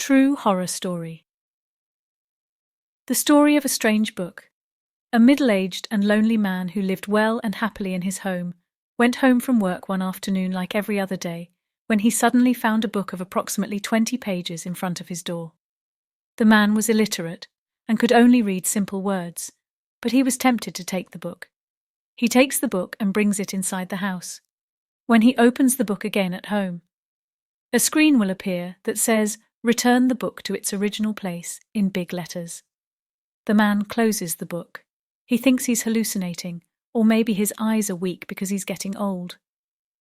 True horror story. The story of a strange book. A middle-aged and lonely man who lived well and happily in his home went home from work one afternoon like every other day when he suddenly found a book of approximately 20 pages in front of his door. The man was illiterate and could only read simple words, but he was tempted to take the book. He takes the book and brings it inside the house. When he opens the book again at home, a screen will appear that says, "Return the book to its original place," in big letters. The man closes the book. He thinks he's hallucinating, or maybe his eyes are weak because he's getting old.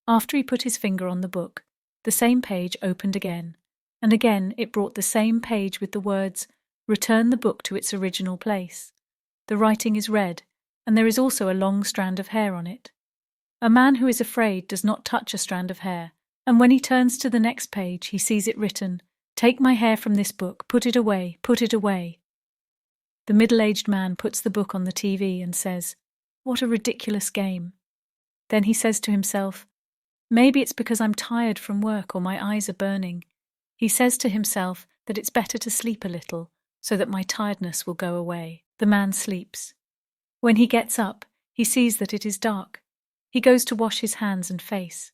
After he put his finger on the book, the same page opened again, and again it brought the same page with the words, "Return the book to its original place." The writing is red, and there is also a long strand of hair on it. A man who is afraid does not touch a strand of hair, and when he turns to the next page, he sees it written, "Take my hair from this book, put it away, put it away." The middle-aged man puts the book on the TV and says, "What a ridiculous game." Then he says to himself, "Maybe it's because I'm tired from work or my eyes are burning." He says to himself that it's better to sleep a little so that my tiredness will go away. The man sleeps. When he gets up, he sees that it is dark. He goes to wash his hands and face.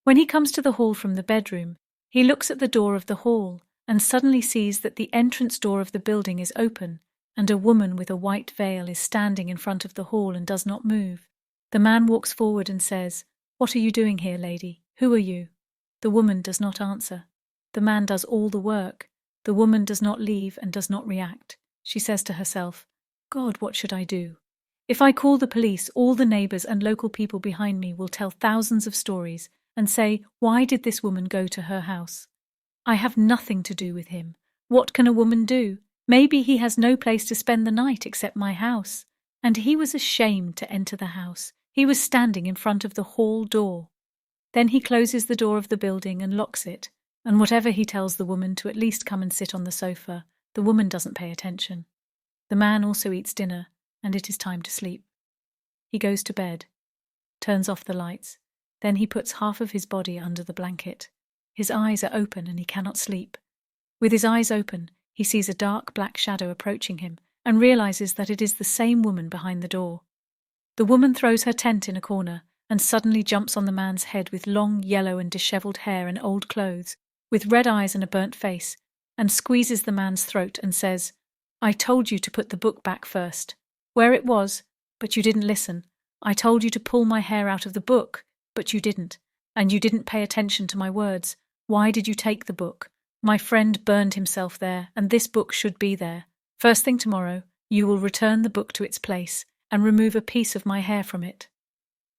When he comes to the hall from the bedroom, he looks at the door of the hall and suddenly sees that the entrance door of the building is open and a woman with a white veil is standing in front of the hall and does not move. The man walks forward and says, "What are you doing here, lady? Who are you?" The woman does not answer. The man does all the work. The woman does not leave and does not react. She says to herself, "God, what should I do? If I call the police, all the neighbors and local people behind me will tell thousands of stories and say, 'Why did this woman go to her house?' I have nothing to do with him. What can a woman do? Maybe he has no place to spend the night except my house." And he was ashamed to enter the house. He was standing in front of the hall door. Then he closes the door of the building and locks it, and whatever he tells the woman to at least come and sit on the sofa, the woman doesn't pay attention. The man also eats dinner, and it is time to sleep. He goes to bed, turns off the lights, then he puts half of his body under the blanket. His eyes are open and he cannot sleep. With his eyes open, he sees a dark black shadow approaching him and realizes that it is the same woman behind the door. The woman throws her tent in a corner and suddenly jumps on the man's head with long yellow and disheveled hair and old clothes, with red eyes and a burnt face, and squeezes the man's throat and says, "I told you to put the book back first. Where it was, but you didn't listen. I told you to pull my hair out of the book, but you didn't. And you didn't pay attention to my words. Why did you take the book? My friend burned himself there, and this book should be there. First thing tomorrow, you will return the book to its place and remove a piece of my hair from it."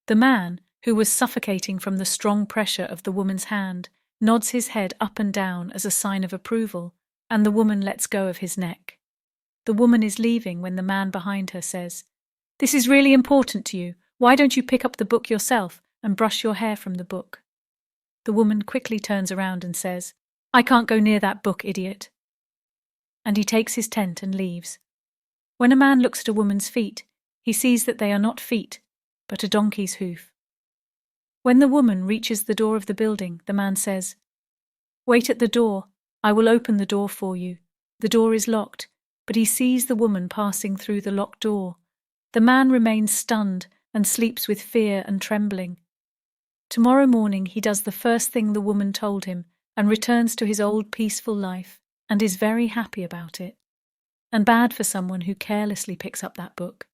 The man, who was suffocating from the strong pressure of the woman's hand, nods his head up and down as a sign of approval, and the woman lets go of his neck. The woman is leaving when the man behind her says, "This is really important to you. Why don't you pick up the book yourself and brush your hair from the book?" The woman quickly turns around and says, "I can't go near that book, idiot." And he takes his tent and leaves. When a man looks at a woman's feet, he sees that they are not feet, but a donkey's hoof. When the woman reaches the door of the building, the man says, "Wait at the door. I will open the door for you." The door is locked, but he sees the woman passing through the locked door. The man remains stunned and sleeps with fear and trembling. Tomorrow morning he does the first thing the woman told him and returns to his old peaceful life and is very happy about it. And bad for someone who carelessly picks up that book.